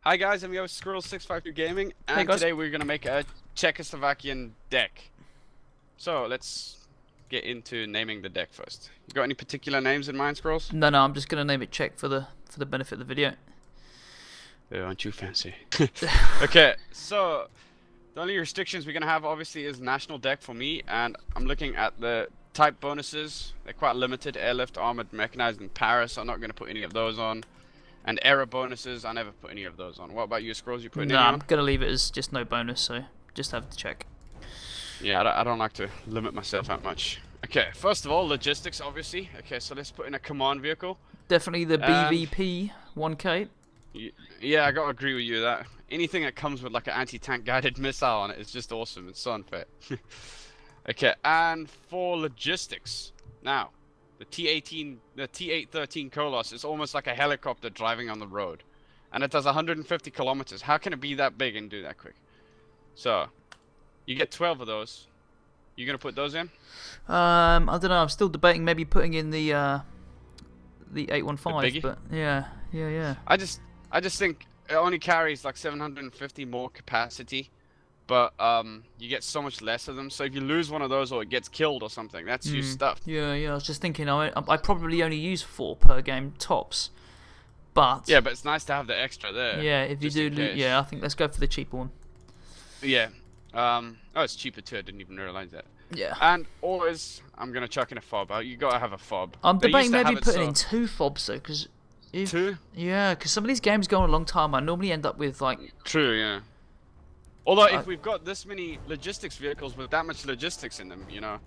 Hi guys, I'm your Squirrel652 Gaming, and Hey guys. today we're gonna make a Czechoslovakian deck. So let's get into naming the deck first. You got any particular names in mind, Squirrels? No, I'm just gonna name it Czech for the benefit of the video. Oh, aren't you fancy? Okay, so the only restrictions we're gonna have obviously is national deck for me, and I'm looking at the type bonuses. They're quite limited: airlift, armored, mechanized, and Paris. I'm not gonna put any of those on. And error bonuses, I never put any of those on. What about you, Squirrels? You put any on? I'm gonna leave it as just no bonus, so just have the check. Yeah, I don't like to limit myself that much. Okay, first of all, logistics, obviously. Okay, so let's put in a command vehicle. Definitely the BVP 1K. Yeah, I gotta agree with you that anything that comes with like an anti-tank guided missile on it is just awesome. It's so unfair. Okay, and for logistics, now the T813 Kolos is almost like a helicopter driving on the road, and it does 150 kilometers. How can it be that big and do that quick? So you get 12 of those. You gonna put those in? I don't know. I'm still debating maybe putting in the 815, but yeah. I just think it only carries like 750 more capacity, but you get so much less of them. So if you lose one of those or it gets killed or something, that's you stuffed. Yeah. I was just thinking I probably only use 4 per game tops, but Yeah, but it's nice to have the extra there. yeah, if you do, yeah, I think let's go for the cheaper one. Yeah. Oh, it's cheaper too. I didn't even realize that. Yeah. And always, I'm gonna chuck in a fob. You gotta have a fob. I'm They debating used to maybe have it putting so- in 2 fobs though, because Two? yeah, because some of these games go on a long time. I normally end up with like True, yeah. Although if we've got this many logistics vehicles with that much logistics in them, you know.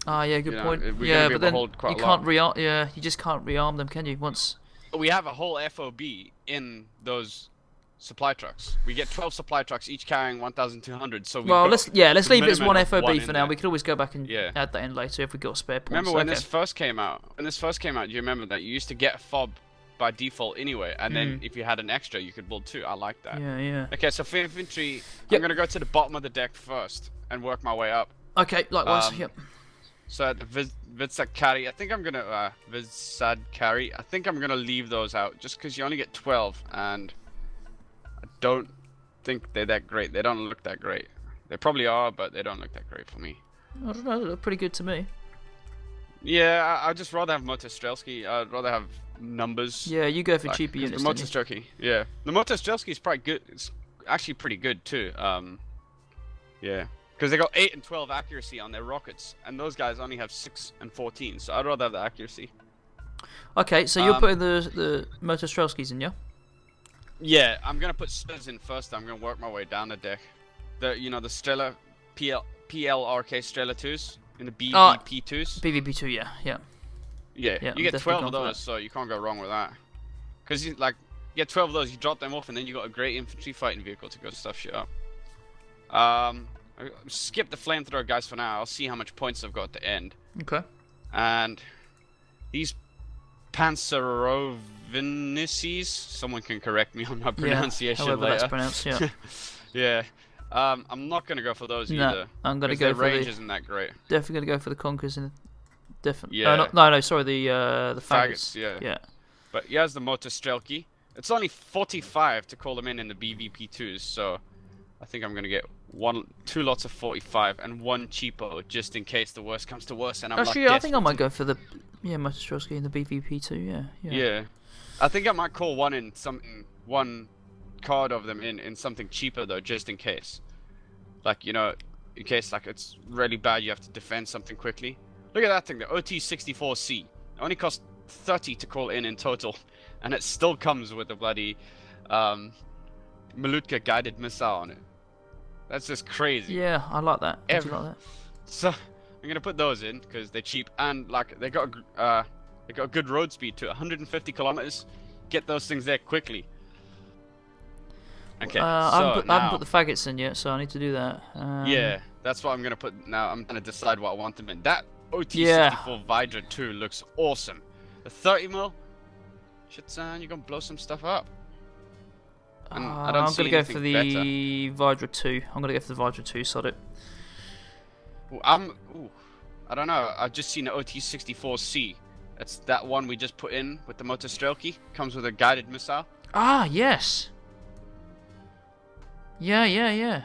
yeah, good You know, point. we're Yeah, gonna be able but to then hold quite you a can't lot. rearm. Yeah, you just can't rearm them, can you? Once. We have a whole FOB in those supply trucks. We get 12 supply trucks, each carrying 1,200. So Well, let's leave it as minimum one of FOB one for in now. there. We could always go back and Yeah. add that in later if we got spare points. Remember when Okay. this first came out? When this first came out, do you remember that you used to get a fob by default anyway, and then if you had an extra, you could build 2. I like that. Yeah. Okay, so for infantry, Yep. I'm gonna go to the bottom of the deck first and work my way up. Okay, likewise. Yep. So at the Vidzakari, I think I'm gonna Vidzadkari. I think I'm gonna leave those out just because you only get 12, and I don't think they're that great. They don't look that great. They probably are, but they don't look that great for me. I don't know. They look pretty good to me. Yeah, I'd just rather have Motostrelski. I'd rather have numbers. Yeah, you go for Like, cheaper 'cause units. The don't you? Motostrelki, yeah. The Motostrelski is pretty good. It's actually pretty good too. Yeah. Because they got 8 and 12 accuracy on their rockets, and those guys only have 6 and 14. So I'd rather have the accuracy. Okay, so you're putting the Motostrelskis in, yeah? Yeah, I'm gonna put Studs in first. I'm gonna work my way down the deck. The the Strela PLRK Strela 2s in the BVP 2s. BVP2, yeah. Yeah, Yeah, you I'm get definitely 12 of going for those, that. so you can't go wrong with that. Because you get 12 of those, you drop them off, and then you got a great infantry fighting vehicle to go stuff shit up. I'll skip the flamethrower guys for now. I'll see how much points I've got at the end. Okay. And these Panzerovinices, someone can correct me on my pronunciation however later. that's pronounced, yeah. Yeah. I'm not gonna go for those either. I'm gonna 'cause go their for range the isn't that great. definitely gonna go for the Conkers and definitely. Yeah. No, sorry, the faggots. Yeah. But here's the Motostrelki. It's only 45 to call them in the BVP 2s, so I think I'm gonna get 2 lots of 45 and 1 cheapo just in case the worst comes to worst. And I'm Actually, like, I think I might go for the Motostrelski and the BVP2. Yeah. Yeah, I think I might call one card of them in something cheaper though, just in case. Like in case like it's really bad, you have to defend something quickly. Look at that thing, the OT-64C. It only costs 30 to call in total, and it still comes with the bloody Malutka guided missile on it. That's just crazy. Yeah, I like that. I do like that. So I'm gonna put those in because they're cheap and like they got good road speed to 150 kilometers. Get those things there quickly. Okay, I haven't put the faggots in yet, so I need to do that. Yeah, that's what I'm gonna put now. I'm gonna decide what I want them in. That OT-64 Vidra 2 looks awesome. The 30 mil, shit son, you're gonna blow some stuff up. And I don't I'm see gonna go anything for the better. Vidra 2. I'm gonna go for the Vidra 2, sod it. I don't know. I've just seen the OT-64C. That's that one we just put in with the Motostrelki. Comes with a guided missile. Ah, yes. Yeah, yeah, yeah.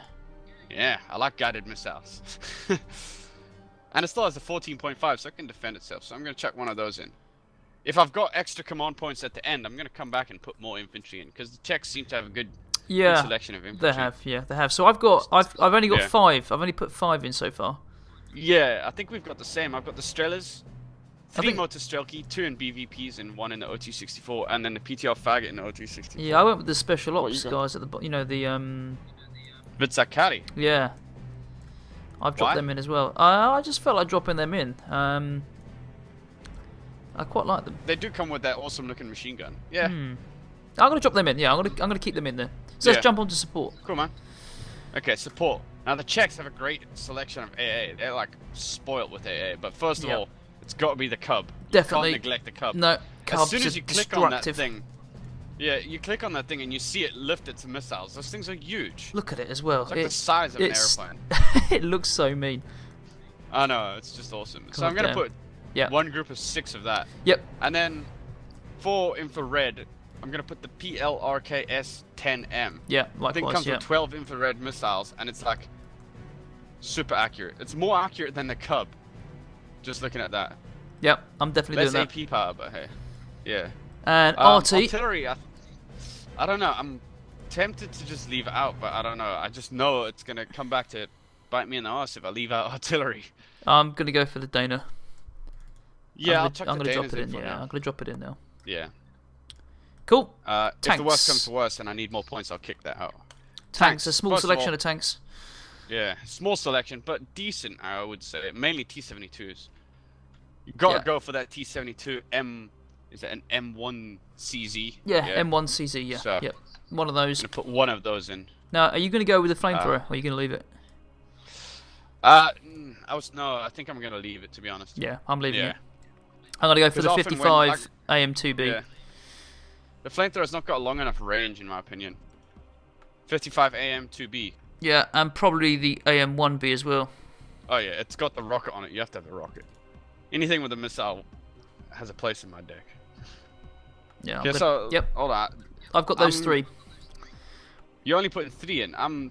Yeah, I like guided missiles. And it still has a 14.5, so it can defend itself. So I'm going to chuck one of those in. If I've got extra command points at the end, I'm going to come back and put more infantry in, because the Czechs seem to have a good selection of infantry. They have. So I've only got 5. I've only put 5 in so far. Yeah, I think we've got the same. I've got the Strelas, 3 motor Strelki, 2 in BVPs, and 1 in the OT-64, and then the PTR Faggot in the OT-64. Yeah, I went with the special ops guys at the the Vidzakari. Yeah. I've dropped them in as well. I just felt like dropping them in. I quite like them. They do come with that awesome looking machine gun. Yeah. I'm gonna drop them in. Yeah, I'm gonna keep them in there. So let's jump on to support. Cool, man. Okay, support. Now the Czechs have a great selection of AA. They're like spoilt with AA. But first of all, it's got to be the Cub. Definitely. You can't neglect the Cub. No, Cub's as soon as you click on that thing, you click on that thing and you see it lift its missiles. Those things are huge. Look at it as well. It's like the size of an airplane. It looks so mean. I know, it's just awesome. So I'm gonna put one group of 6 of that. Yep. And then for infrared, I'm gonna put the PLRKS-10M. Yeah, likewise. I think it comes with 12 infrared missiles, and it's like super accurate. It's more accurate than the Cub. Just looking at that. Yep, I'm definitely doing that. Less AP power, but hey, yeah. And RT. Artillery, I don't know. I'm tempted to just leave it out, but I don't know. I just know it's gonna come back to bite me in the ass if I leave out artillery. I'm gonna go for the Dana. Yeah, I'm gonna drop it in. Yeah, I'm gonna drop it in now. Yeah. Cool. If the worst comes to worst and I need more points, I'll kick that out. Tanks. A small selection of tanks. Yeah, small selection, but decent, I would say. Mainly T-72s. You gotta go for that T-72M. Is that an M1CZ? Yeah, M1CZ. Yeah. So, yep. One of those. I'm gonna put one of those in. Now, are you gonna go with the flamethrower, or are you gonna leave it? I think I'm gonna leave it, to be honest. Yeah, I'm leaving it. I'm gonna go for the 55 AM2B. Yeah. The flamethrower's not got long enough range, in my opinion. 55 AM2B. Yeah, and probably the AM1B as well. Oh yeah, it's got the rocket on it. You have to have a rocket. Anything with a missile has a place in my deck. Yeah. Yep. Hold on. I've got those 3. You only put 3 in. I don't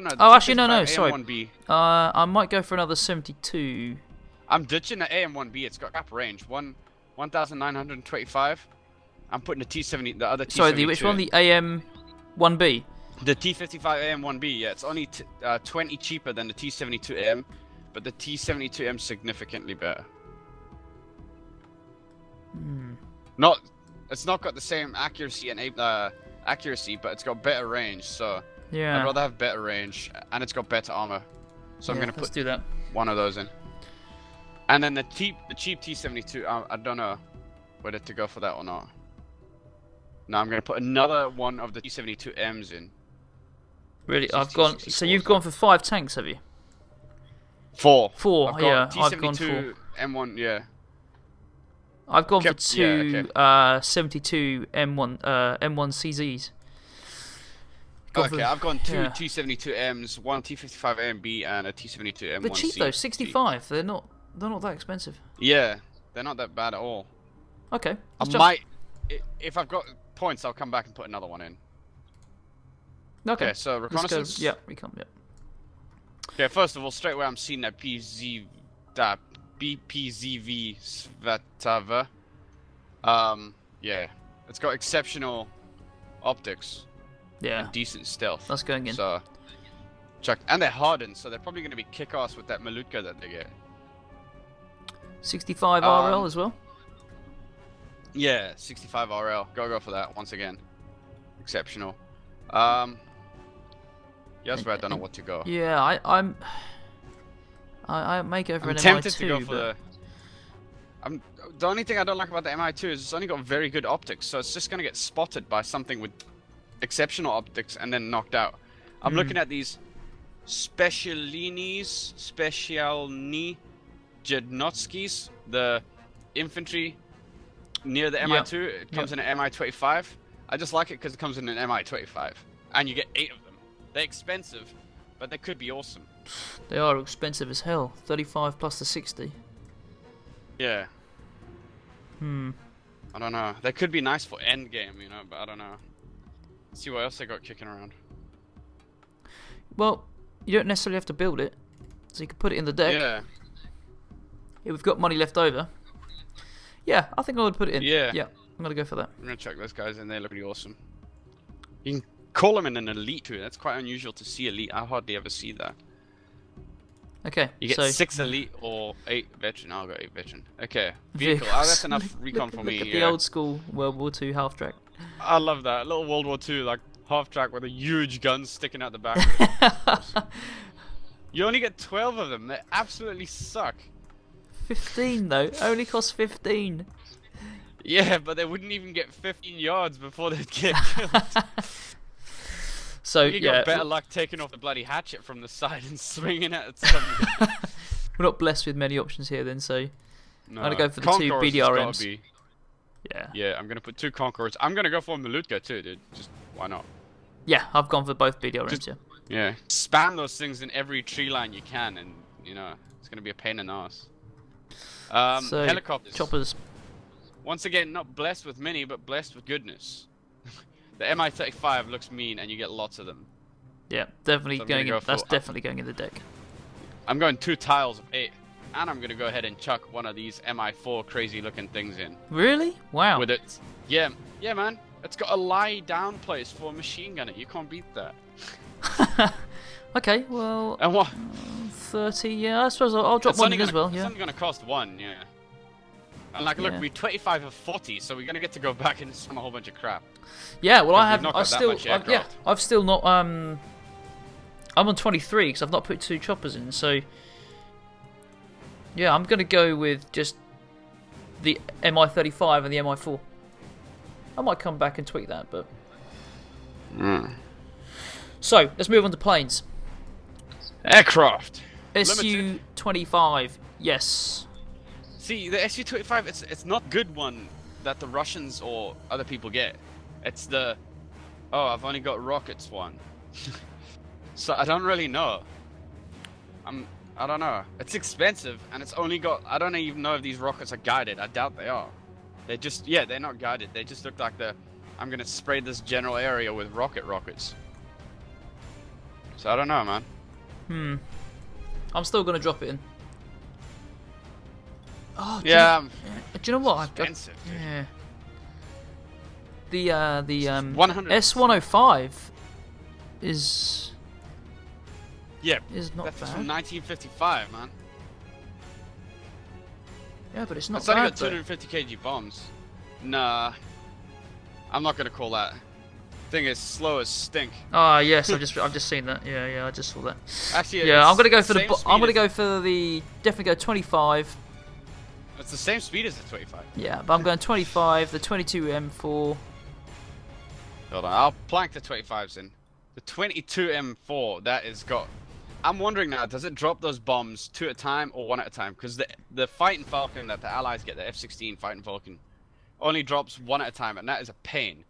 know. Oh, actually, no. Sorry. AM1B. I might go for another 72. I'm ditching the AM1B. It's got cap range 1,925. I'm putting the T70, the other T72. Sorry, which one? The AM1B. The T55 AM1B. Yeah, it's only 20 cheaper than the T72M, but the T72M significantly better. It's not got the same accuracy and accuracy, but it's got better range. So I'd rather have better range, and it's got better armor. So I'm gonna put one of those in. And then the cheap T72. I don't know whether to go for that or not. No, I'm gonna put another one of the T72Ms in. Really, I've gone. So you've gone for 5 tanks, have you? 4. I've gone T72 M1. Yeah. I've gone for 2 72 M1CZs. I've gone 2 T72Ms, 1 T55 AMB, and a T72 M1C. They're cheap though, 65. They're not that expensive. Yeah, they're not that bad at all. Okay. If I've got points, I'll come back and put another one in. Okay. So reconnaissance. Yeah, recon. Yeah. Okay, first of all, straight away I'm seeing that BPZV Svatava. Yeah, it's got exceptional optics. Yeah. And decent stealth. That's going in. So, check. And they're hardened, so they're probably going to be kick-ass with that Malutka that they get. 65 RL as well? Yeah, 65 RL. Go for that once again. Exceptional. Yeah, that's where I don't know what to go. Yeah, I may go for an MI2. I'm tempted to go for the only thing I don't like about the MI2 is it's only got very good optics, so it's just going to get spotted by something with exceptional optics and then knocked out. I'm looking at these Specialni Jednotskis, the infantry near the MI2. It comes in an MI25. I just like it because it comes in an MI25. And you get 8 of them. They're expensive, but they could be awesome. They are expensive as hell. 35 plus the 60. Yeah. I don't know. They could be nice for endgame, but I don't know. Let's see what else they got kicking around. Well, you don't necessarily have to build it, so you can put it in the deck. Yeah. Yeah, we've got money left over. Yeah, I think I would put it in. Yeah. Yeah, I'm gonna go for that. I'm gonna check those guys, and they look pretty awesome. You can call them in an elite too. That's quite unusual to see elite. I hardly ever see that. Okay, You get so 6 elite or 8 veteran. I'll go 8 veteran. Okay, vehicle. Oh, that's enough recon for me. Look at Yeah. the old school World War II half track. I love that little World War II like half track with a huge gun sticking out the back. Of it. Awesome. You only get 12 of them. They absolutely suck. 15 though, only costs 15. Yeah, but they wouldn't even get 15 yards before they'd get killed. So You yeah, got better luck taking off the bloody hatchet from the side and swinging it at somebody. we're not blessed with many options here then, so No. I'm gonna go for the Conquerors 2 has gotta BDRMs. be- Yeah. Yeah, I'm gonna put 2 Conquerors. I'm gonna go for a Malutka too, dude. Just why not? Yeah, I've gone for both BDRMs, Just- yeah. Yeah. Spam those things in every tree line you can, and you know it's gonna be a pain in the ass. So, Helicopters. choppers. Once again, not blessed with many, but blessed with goodness. The Mi-35 looks mean, and you get lots of them. Yeah, definitely So I'm going gonna in. go That's for- definitely going in the deck. I'm going 2 tiles of 8, and I'm gonna go ahead and chuck one of these Mi-4 crazy-looking things in. Really? Wow. With it. Yeah, man. It's got a lie-down place for a machine gunner. You can't beat that. Okay, well, And what? 30. Yeah, I suppose I'll drop It's one only in as gonna- well. It's Yeah. only gonna cost 1, yeah. And like, look, Yeah. we 25 of 40, so we're gonna get to go back and spam a whole bunch of crap. Yeah. Well, I Because we've have. not I got that still. much yeah. aircraft. I've still not. I'm on 23 because I've not put 2 choppers in. So. Yeah, I'm gonna go with just the Mi-35 and the Mi-4. I might come back and tweak that, but. So let's move on to planes. Aircraft. Su-25. Yes. See, the Su-25, it's not good one that the Russians or other people get. It's the, oh, I've only got rockets one. So I don't really know. I don't know. It's expensive, and it's only got, I don't even know if these rockets are guided. I doubt they are. They're just, yeah, they're not guided. They just look like I'm gonna spray this general area with rockets. So I don't know, man. I'm still gonna drop it in. Oh, Yeah, Do you know what? I've got, expensive, dude. yeah. The 100. S105 is Yeah, not that's bad. from 1955, man. Yeah, but it's not It's only bad. got 250 kg bombs. Nah, I'm not gonna call that. Thing is slow as stink. Ah, yes, I've just seen that. Yeah, I just saw that. Actually, Yeah, it's I'm gonna go for same the. speed I'm gonna as- go for the. Definitely go 25. It's the same speed as the 25. Yeah, but I'm going 25. The 22 M4. Hold on, I'll plank the 25s in. The 22 M4 that is got. I'm wondering now, does it drop those bombs 2 at a time or 1 at a time? Because the Fighting Falcon that the Allies get, the F-16 Fighting Falcon, only drops 1 at a time, and that is a pain.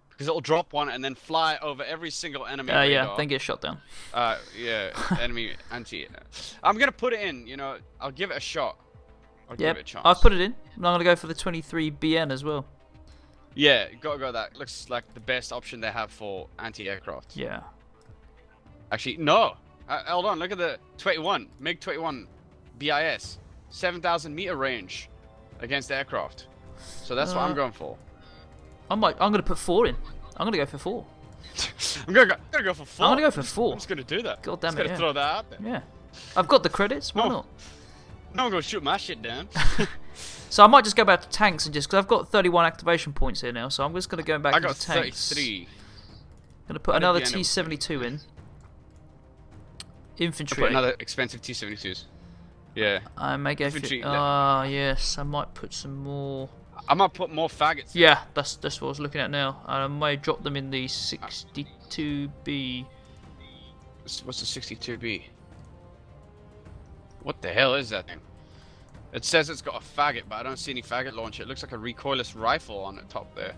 Because it'll drop one and then fly over every single enemy radar. Yeah, then get shot down. Yeah, enemy anti. I'm gonna put it in. You know, I'll give it a shot. I'll give Yep, it a chance. I've put it in. And I'm gonna go for the 23 BN as well. Yeah, gotta go. That looks like the best option they have for anti-aircraft. Yeah. Actually, no. Hold on. Look at the 21 MiG-21 BIS, 7,000 meter range against aircraft. So that's what I'm going for. I'm gonna put 4 in. I'm gonna go for 4. I'm gonna go for 4. I'm gonna go for 4. I'm just gonna do that. God damn just it, gonna yeah. throw that out there. Yeah. I've got the credits. Why No. not? No one gonna shoot my shit down. So I might just go back to tanks and just because I've got 31 activation points here now, so I'm just gonna go back I into got tanks. 33. Gonna put I did another the end of- T72 in. I Infantry. put another expensive T-72s. Yeah. I may go for. Infantry, Ah, yes. I might put some more. I might put more faggots. in. Yeah, that's what I was looking at now. And I may drop them in the 62B. What's the 62B? What the hell is that thing? It says it's got a faggot, but I don't see any faggot launcher. It looks like a recoilless rifle on the top there.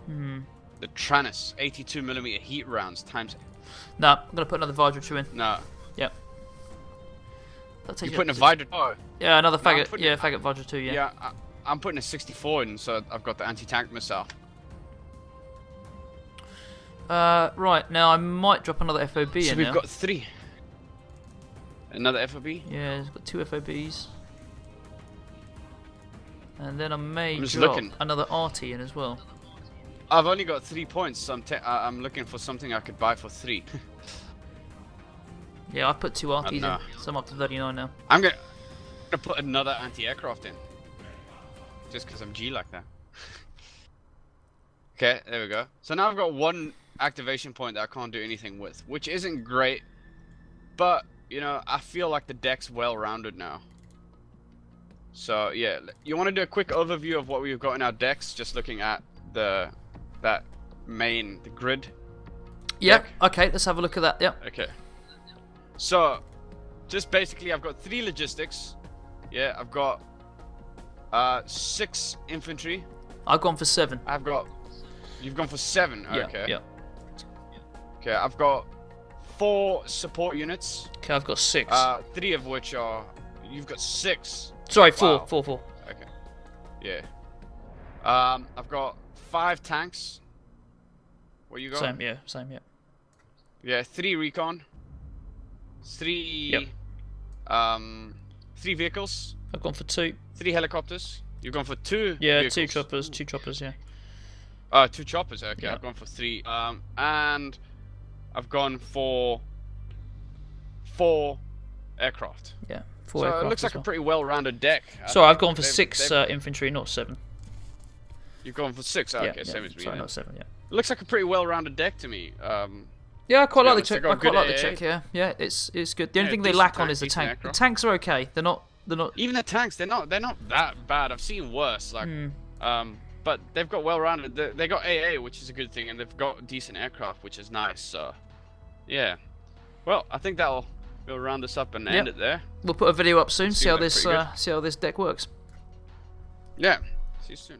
The Tranus 82mm heat rounds times. No, I'm gonna put another Vidra 2 in. No, Yep. That'll take you're you putting a up to- Vidra. Oh, Yeah, another No, I'm faggot. putting Yeah, it- faggot Vidra 2. Yeah. yeah. I'm putting a 64 in, so I've got the anti-tank missile. Right, now I might drop another FOB So in we've now. got 3. Another FOB? Yeah, it's got 2 FOBs. And then I may I'm just drop looking. another arty in as well. I've only got 3 points, so I'm looking for something I could buy for 3. Yeah, I put 2 arties in, no. so I'm up to 39 now. I'm gonna put another anti-aircraft in. Just because I'm G like that. Okay, there we go. So now I've got 1 activation point that I can't do anything with, which isn't great. But, you know, I feel like the deck's well-rounded now. So, yeah. You want to do a quick overview of what we've got in our decks, just looking at the grid? Yep, deck? okay, let's have a look at that, yep. Okay. So, just basically, I've got 3 logistics. Yeah, I've got 6 infantry. I've gone for 7. I've got... You've gone for 7. Yeah, Okay. yeah. Okay, I've got 4 support units. Okay, I've got 6. 3 of which are... You've got 6. Sorry, 4, wow. 4. Okay. Yeah. I've got 5 tanks. What you got? Same, yeah. Yeah, 3 recon. 3... Yep. 3 vehicles. I've gone for 2. 3 helicopters. You've gone for 2 Yeah, vehicles. 2 choppers, yeah. 2 choppers, okay. Yeah. I've gone for 3. And I've gone for 4 aircraft. Yeah, 4 So aircraft it looks like as well. a pretty well-rounded deck. Sorry, I've gone for They've- 6 they've- infantry, not 7. You've gone for 6. Oh, Yeah, okay, same as me. sorry, Then. not 7, yeah. Looks like a pretty well-rounded deck to me. Yeah, I quite be like the honest, Czech. they've got I quite good like the AA. Czech. Yeah, it's good. The only Yeah, thing they decent lack on tank, is the decent tank. aircraft. The tanks are okay. They're not. Even the tanks, they're not that bad. I've seen worse. Like, but they've got well-rounded. They got AA, which is a good thing, and they've got decent aircraft, which is nice. So, yeah. Well, I think we'll round this up and end it there. We'll put a video up soon. Seems See how like this pretty good. see how this deck works. Yeah. See you soon.